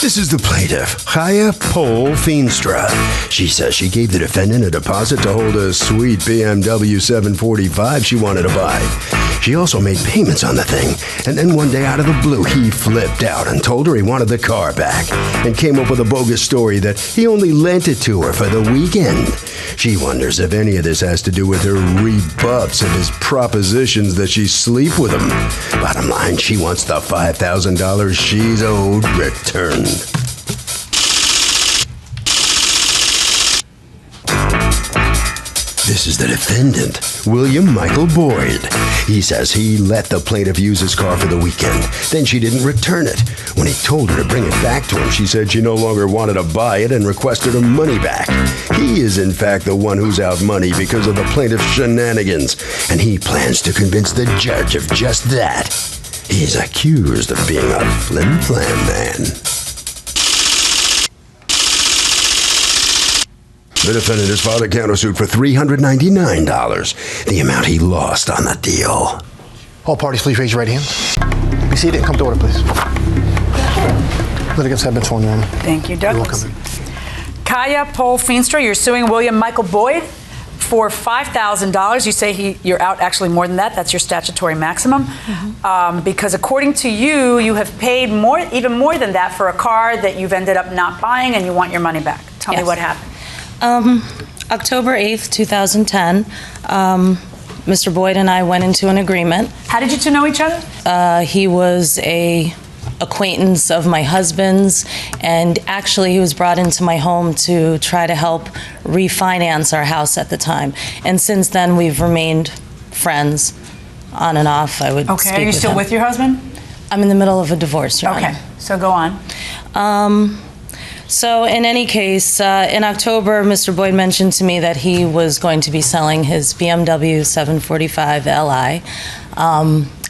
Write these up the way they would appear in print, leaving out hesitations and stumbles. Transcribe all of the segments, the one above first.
This is the plaintiff, Chaya Pol Feenstra. She says she gave the defendant a deposit to hold a sweet BMW 745 she wanted to buy. She also made payments on the thing, and then one day out of the blue, he flipped out and told her he wanted the car back, and came up with a bogus story that he only lent it to her for the weekend. She wonders if any of this has to do with her rebuffs of his propositions that she sleep with him. Bottom line, she wants the $5,000 she's owed returned. This is the defendant, William Michael Boyd. He says he let the plaintiff use his car for the weekend. Then she didn't return it. When he told her to bring it back to him, she said she no longer wanted to buy it and requested her money back. He is, in fact, the one who's out money because of the plaintiff's shenanigans, and he plans to convince the judge of just that. He's accused of being a flim-flam man. The defendant has filed a countersuit for $399, the amount he lost on the deal. All parties, please raise your right hand. Be seated and come to order, please. Litigants have been sworn in. Thank you, Douglas. Chaya Pol Feenstra, you're suing William Michael Boyd for $5,000. You say you're out actually more than that. That's your statutory maximum. Because according to you, you have paid even more than that for a car that you've ended up not buying, and you want your money back. Tell me what happened. October 8th, 2010, Mr. Boyd and I went into an agreement. How did you two know each other? He was an acquaintance of my husband's, and actually he was brought into my home to try to help refinance our house at the time. And since then, we've remained friends on and off. I would speak with him. Okay, are you still with your husband? I'm in the middle of a divorce, Your Honor. Okay, so go on. So in any case, in October, Mr. Boyd mentioned to me that he was going to be selling his BMW 745 Li,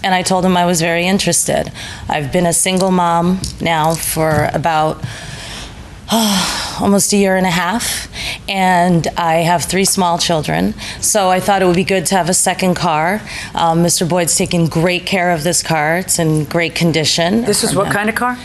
and I told him I was very interested. I've been a single mom now for about almost a year and a half, and I have 3 small children, so I thought it would be good to have a second car. Mr. Boyd's taking great care of this car. It's in great condition. This is what kind of car?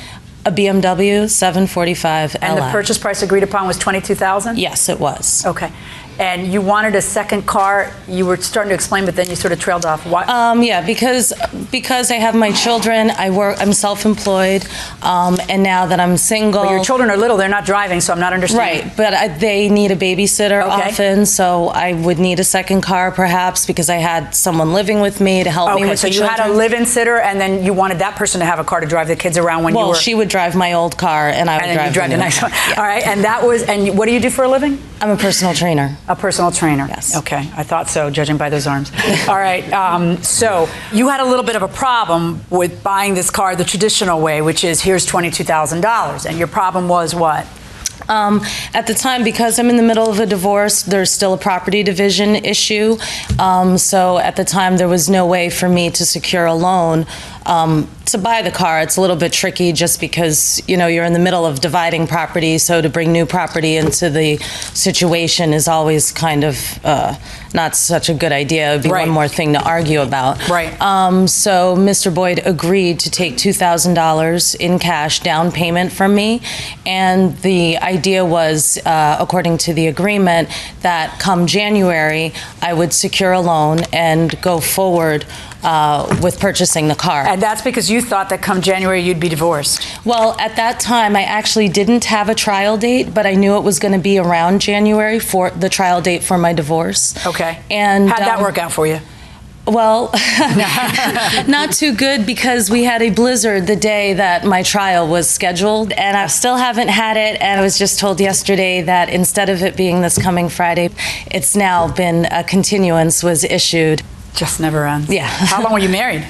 A BMW 745 Li. And the purchase price agreed upon was $22,000? Yes, it was. Okay. And you wanted a second car. You were starting to explain, but then you sort of trailed off. Why? Yeah, because I have my children. I'm self-employed, and now that I'm single. But your children are little. They're not driving, so I'm not understanding. Right, but they need a babysitter often, so I would need a second car perhaps because I had someone living with me to help me with the children. So you had a live-in sitter, and then you wanted that person to have a car to drive the kids around when you were. Well, she would drive my old car, and I would drive the nice one. Yeah. All right, and what do you do for a living? I'm a personal trainer. A personal trainer. Yes. Okay, I thought so, judging by those arms. All right, so you had a little bit of a problem with buying this car the traditional way, which is here's $22,000, and your problem was what? At the time, because I'm in the middle of a divorce, there's still a property division issue. So at the time, there was no way for me to secure a loan to buy the car. It's a little bit tricky just because, you're in the middle of dividing property, so to bring new property into the situation is always kind of not such a good idea. It would be one more thing to argue about. Right. So Mr. Boyd agreed to take $2,000 in cash down payment from me, and the idea was, according to the agreement, that come January, I would secure a loan and go forward with purchasing the car. And that's because you thought that come January you'd be divorced. Well, at that time, I actually didn't have a trial date, but I knew it was going to be around January for the trial date for my divorce. Okay. And how'd that work out for you? Well, not too good because we had a blizzard the day that my trial was scheduled, and I still haven't had it, and I was just told yesterday that instead of it being this coming Friday, it's now been a continuance was issued. Just never ends. Yeah. How long were you married?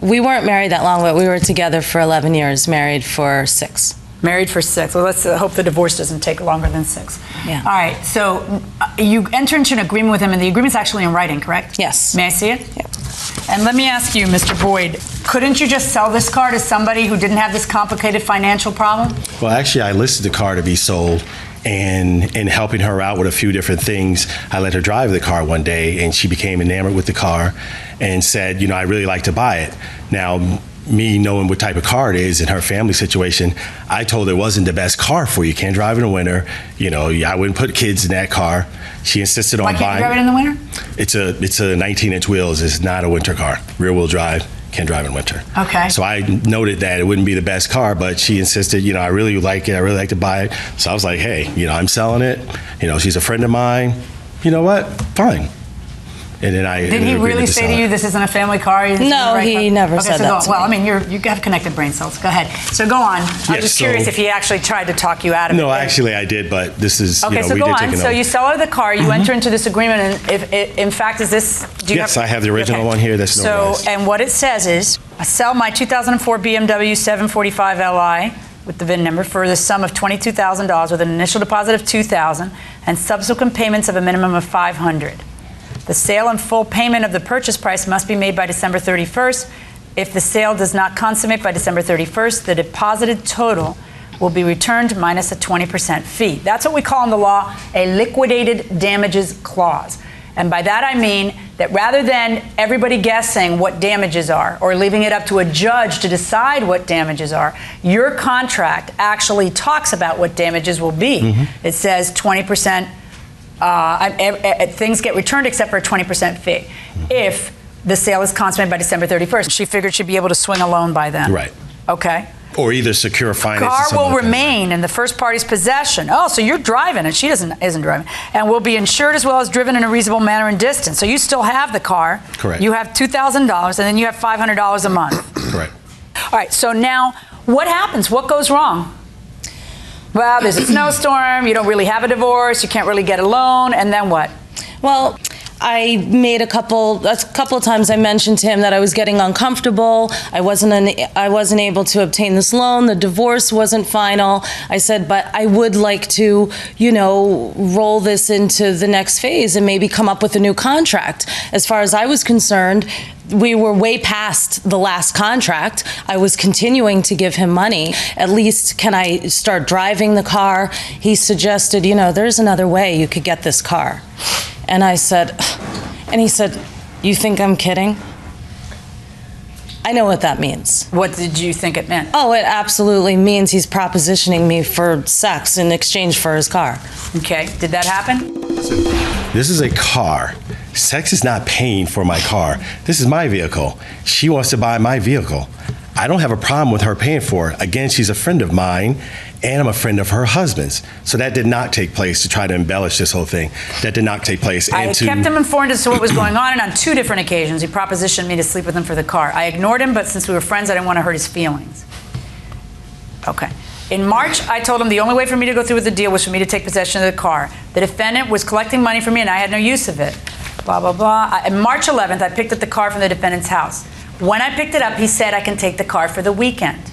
We weren't married that long, but we were together for 11 years, married for 6. Married for 6. Well, let's hope the divorce doesn't take longer than 6. Yeah. All right. So you enter into an agreement with him, and the agreement's actually in writing, correct? Yes. May I see it? Yep. And let me ask you, Mr. Boyd, couldn't you just sell this car to somebody who didn't have this complicated financial problem? Well, actually, I listed the car to be sold. And in helping her out with a few different things, I let her drive the car one day, and she became enamored with the car and said, I'd really like to buy it. Now, me knowing what type of car it is and her family situation, I told her it wasn't the best car for you. You can't drive in the winter. You know, I wouldn't put kids in that car. She insisted on Why buying. can't you drive it in the winter? It's a 19-inch wheels. It's not a winter car. Rear wheel drive. Can't drive in winter. Okay. So I noted that it wouldn't be the best car, but she insisted, you know, I really like it. I really like to buy it. So I was like, hey, you know, I'm selling it. You know, she's a friend of mine. You know what? Fine. And then I Did he really say to you, this isn't a family car? No, he never said that to Well, me. I mean, you have connected brain cells. Go ahead. So go on. I'm just curious if he actually tried to talk you out of it. No, actually I did, but this is, Okay, you know, so we go did on. take an So oath. you sell her the car, you enter into this agreement, and if in fact, is this... Do you Yes, I have the original one here that's notarized. So, and what it says is, I sell my 2004 BMW 745 Li with the VIN number for the sum of $22,000 with an initial deposit of $2,000 and subsequent payments of a minimum of $500. The sale and full payment of the purchase price must be made by December 31st. If the sale does not consummate by December 31st, the deposited total will be returned minus a 20% fee. That's what we call in the law a liquidated damages clause. And by that I mean that rather than everybody guessing what damages are or leaving it up to a judge to decide what damages are, your contract actually talks about what damages will be. It says 20%. Things get returned except for a 20% fee. If the sale is consummated by December 31st, she figured she'd be able to swing a loan by then. Right. Okay. Or either secure finance. Car or something will like that. remain in the first party's possession. Oh, so you're driving and she isn't driving. And will be insured as well as driven in a reasonable manner and distance. So you still have the car. Correct. You have $2,000 and then you have $500 a month. Correct. All right, so now what happens? What goes wrong? Well, there's a snowstorm, you don't really have a divorce, you can't really get a loan, and then what? Well, I made a couple of times I mentioned to him that I was getting uncomfortable. I wasn't able to obtain this loan. The divorce wasn't final. I said, but I would like to, you know, roll this into the next phase and maybe come up with a new contract. As far as I was concerned, we were way past the last contract. I was continuing to give him money. At least can I start driving the car? He suggested, you know, there's another way you could get this car. And I said, and he said, you think I'm kidding? I know what that means. What did you think it meant? Oh, it absolutely means he's propositioning me for sex in exchange for his car. Okay, did that happen? This is a car. Sex is not paying for my car. This is my vehicle. She wants to buy my vehicle. I don't have a problem with her paying for it. Again, she's a friend of mine, and I'm a friend of her husband's. So that did not take place to try to embellish this whole thing. That did not take place. I kept him informed as to what was going on, and on 2 different occasions, he propositioned me to sleep with him for the car. I ignored him, but since we were friends, I didn't want to hurt his feelings. Okay. In March, I told him the only way for me to go through with the deal was for me to take possession of the car. The defendant was collecting money from me, and I had no use of it. Blah, blah, blah. On March 11th, I picked up the car from the defendant's house. When I picked it up, he said I can take the car for the weekend.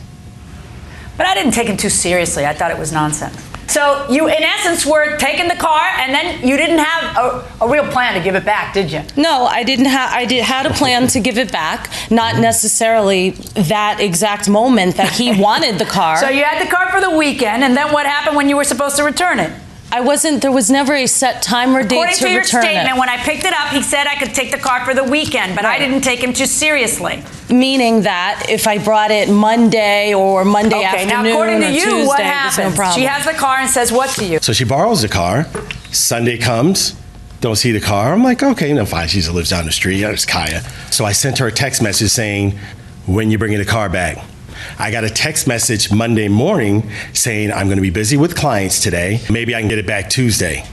But I didn't take him too seriously. I thought it was nonsense. So you, in essence, were taking the car, and then you didn't have a real plan to give it back, did you? No, I didn't have. I had a plan to give it back, not necessarily that exact moment that he wanted the car. So you had the car for the weekend, and then what happened when you were supposed to return it? I wasn't. There was never a set time or date According to to your return statement, it. when I picked it up, he said I could take the car for the weekend, but I didn't take him too seriously. Meaning that if I brought it Monday or Monday Okay, afternoon now according or to you, Tuesday, what there's happens? no problem. She has the car and says what to you? So she borrows the car. Sunday comes, don't see the car. I'm like, okay, no, fine. She lives down the street. It's Kaya. So I sent her a text message saying, when you bringing the car back? I got a text message Monday morning saying I'm going to be busy with clients today. Maybe I can get it back Tuesday.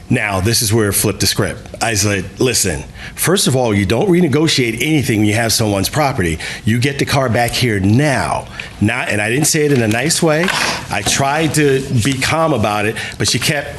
Now, this is where it flipped the script. I said, listen, first of all, you don't renegotiate anything when you have someone's property. You get the car back here now. Not, and I didn't say it in a nice way. I tried to be calm about it, but she kept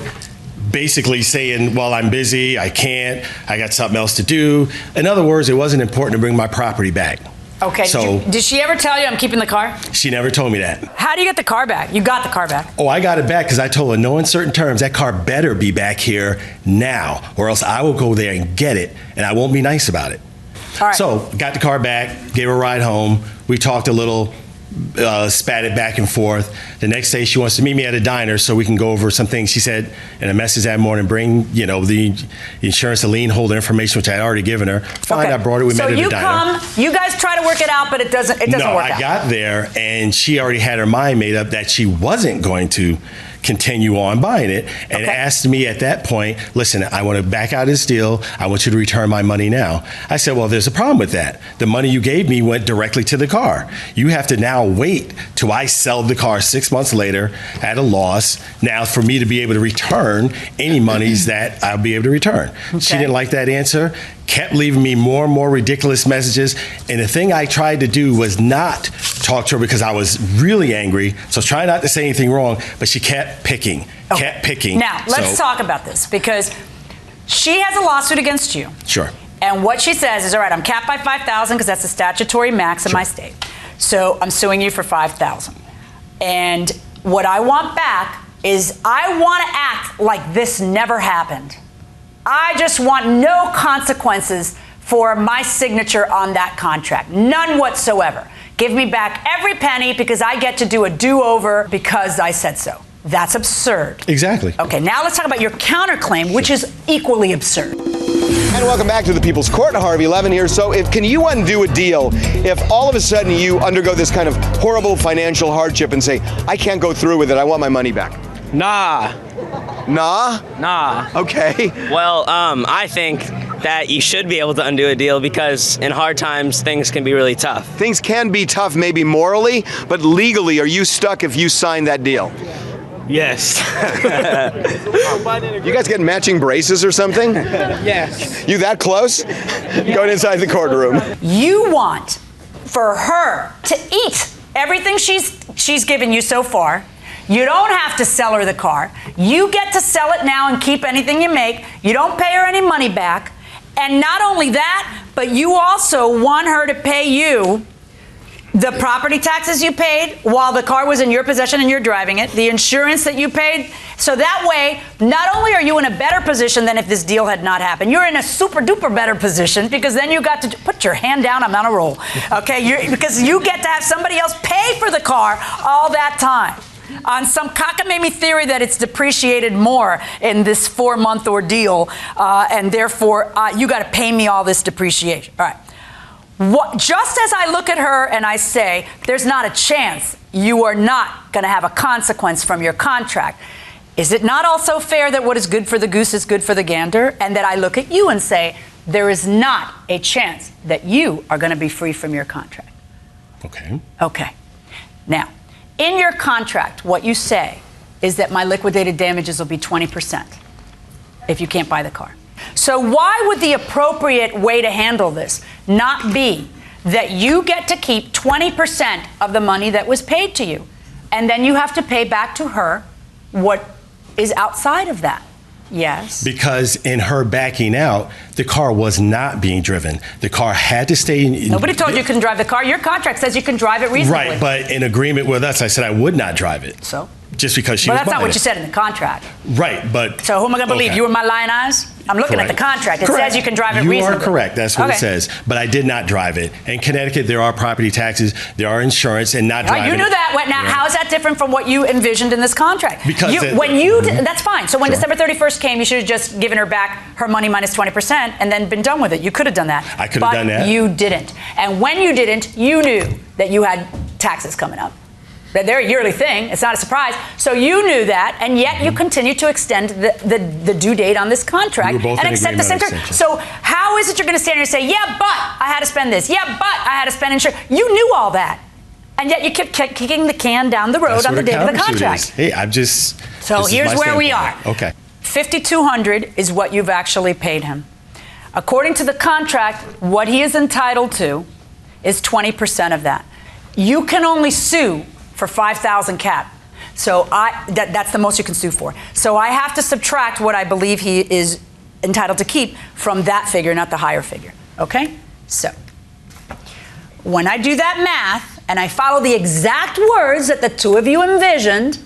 basically saying, well, I'm busy, I can't, I got something else to do. In other words, it wasn't important to bring my property back. Okay, So did she ever tell you I'm keeping the car? she never told me that. How do you get the car back? You got the car back. Oh, I got it back because I told her no uncertain terms, that car better be back here now, or else I will go there and get it, and I won't be nice about it. All right. So, got the car back, gave her a ride home. We talked a little, spatted back and forth. The next day, she wants to meet me at a diner so we can go over some things. She said in a message that morning, bring, the insurance, the lien holder information, which I had already given her. Fine, I brought it. We met at the diner. So you guys try to work it out, but it doesn't work out. No, I got there, and she already had her mind made up that she wasn't going to continue on buying it, and asked me at that point, listen, I want to back out of this deal. I want you to return my money now. I said, well, there's a problem with that. The money you gave me went directly to the car. You have to now wait till I sell the car 6 months later at a loss now for me to be able to return any monies that I'll be able to return. She didn't like that answer, kept leaving me more and more ridiculous messages, and the thing I tried to do was not talk to her because I was really angry, so try not to say anything wrong, but she kept picking. Now, let's talk about this, because she has a lawsuit against you. Sure. And what she says is, all right, I'm capped by $5,000 because that's the statutory max in my state. So I'm suing you for $5,000. And what I want back is I want to act like this never happened. I just want no consequences for my signature on that contract. None whatsoever. Give me back every penny because I get to do a do-over because I said so. That's absurd. Exactly. Okay, now let's talk about your counterclaim, which is equally absurd. And welcome back to the People's Court. Harvey Levin here. So can you undo a deal if all of a sudden you undergo this kind of horrible financial hardship and say, I can't go through with it, I want my money back? Nah. Nah? Nah. Okay. Well, I think that you should be able to undo a deal because in hard times, things can be really tough. Things can be tough maybe morally, but legally, are you stuck if you sign that deal? Yes. You guys getting matching braces or something? Yes. You that close? Going inside the courtroom. You want for her to eat everything she's given you so far. You don't have to sell her the car. You get to sell it now and keep anything you make. You don't pay her any money back. And not only that, but you also want her to pay you the property taxes you paid while the car was in your possession and you're driving it, the insurance that you paid. So that way, not only are you in a better position than if this deal had not happened, you're in a super duper better position because then you got to put your hand down, I'm on a roll. Okay, because you get to have somebody else pay for the car all that time. On some cockamamie theory that it's depreciated more in this 4-month ordeal, and therefore you got to pay me all this depreciation. All right. Just as I look at her and I say, there's not a chance you are not going to have a consequence from your contract, is it not also fair that what is good for the goose is good for the gander? And that I look at you and say, there is not a chance that you are going to be free from your contract. Okay. Okay. Now, in your contract, what you say is that my liquidated damages will be 20% if you can't buy the car. So why would the appropriate way to handle this not be that you get to keep 20% of the money that was paid to you, and then you have to pay back to her what is outside of that? Yes. Because in her backing out, the car was not being driven. The car had to stay in. Nobody told you you couldn't drive the car. Your contract says you can drive it reasonably. Right, but in agreement with us, I said I would not drive it. So? Just because she was Well, that's not buying what you said in the contract. Right, but... So who am I going to believe? Okay. You were my lying eyes? I'm looking at the contract. It says you can drive it reasonably. You are correct. That's what it says. But I did not drive it. In Connecticut, there are property taxes, there are insurance, and not driving. You knew that. Now, how is that different from what you envisioned in this contract? Because that's fine. So when December 31st came, you should have just given her back her money minus 20% and then been done with it. You could have done that. I could have done that. But you didn't. And when you didn't, you knew that you had taxes coming up. They're a yearly thing. It's not a surprise. So you knew that, and yet you continue to extend the due date on this contract and accept the same term. So how is it you're going to stand here and say, yeah, but I had to spend this. Yeah, but I had to spend insurance. You knew all that, and yet you kept kicking the can down the road on the date of the contract. Hey, I'm just... So here's where we are. Okay. $5,200 is what you've actually paid him. According to the contract, what he is entitled to is 20% of that. You can only sue for $5,000 cap. So that's the most you can sue for. So I have to subtract what I believe he is entitled to keep from that figure, not the higher figure. Okay? So when I do that math and I follow the exact words that the two of you envisioned,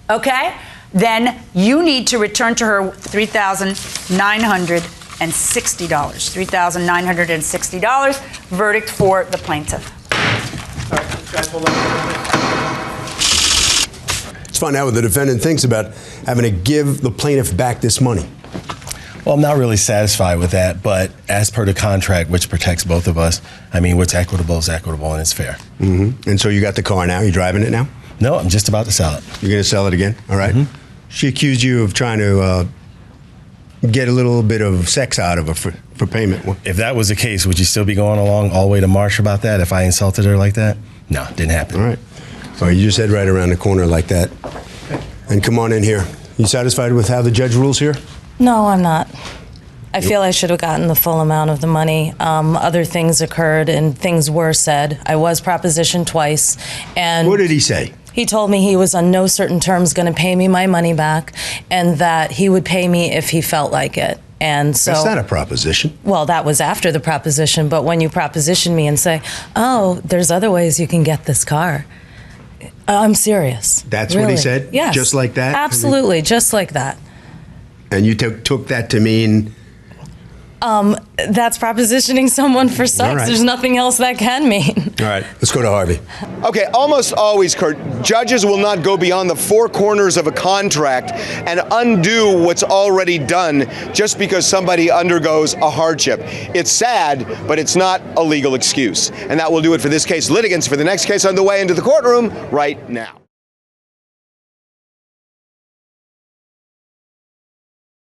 okay, then you need to return to her $3,960. $3,960. Verdict for the plaintiff. Let's find out what the defendant thinks about having to give the plaintiff back this money. Well, I'm not really satisfied with that, but as per the contract, which protects both of us, I mean, what's equitable is equitable and it's fair. Mm-hmm. And so you got the car now? You driving it now? No, I'm just about to sell it. You're going to sell it again? All right. Mm-hmm. She accused you of trying to get a little bit of sex out of her for payment. If that was the case, would you still be going along all the way to Marsh about that if I insulted her like that? No, didn't happen. All right. All right, you just head right around the corner like that. And come on in here. You satisfied with how the judge rules here? No, I'm not. I feel I should have gotten the full amount of the money. Other things occurred and things were said. I was propositioned twice. And What did he say? he told me he was on no certain terms going to pay me my money back and that he would pay me if he felt like it. And so That's not a proposition. Well, that was after the proposition, but when you proposition me and say, oh, there's other ways you can get this car, I'm serious. That's what he said? Yes. Just like that? Absolutely, just like that. And you took that to mean? That's propositioning someone for sex. All right. There's nothing else that can mean. All right, let's go to Harvey. Okay, almost always, Kurt, judges will not go beyond the four corners of a contract and undo what's already done just because somebody undergoes a hardship. It's sad, but it's not a legal excuse. And that will do it for this case. Litigants for the next case on the way into the courtroom right now.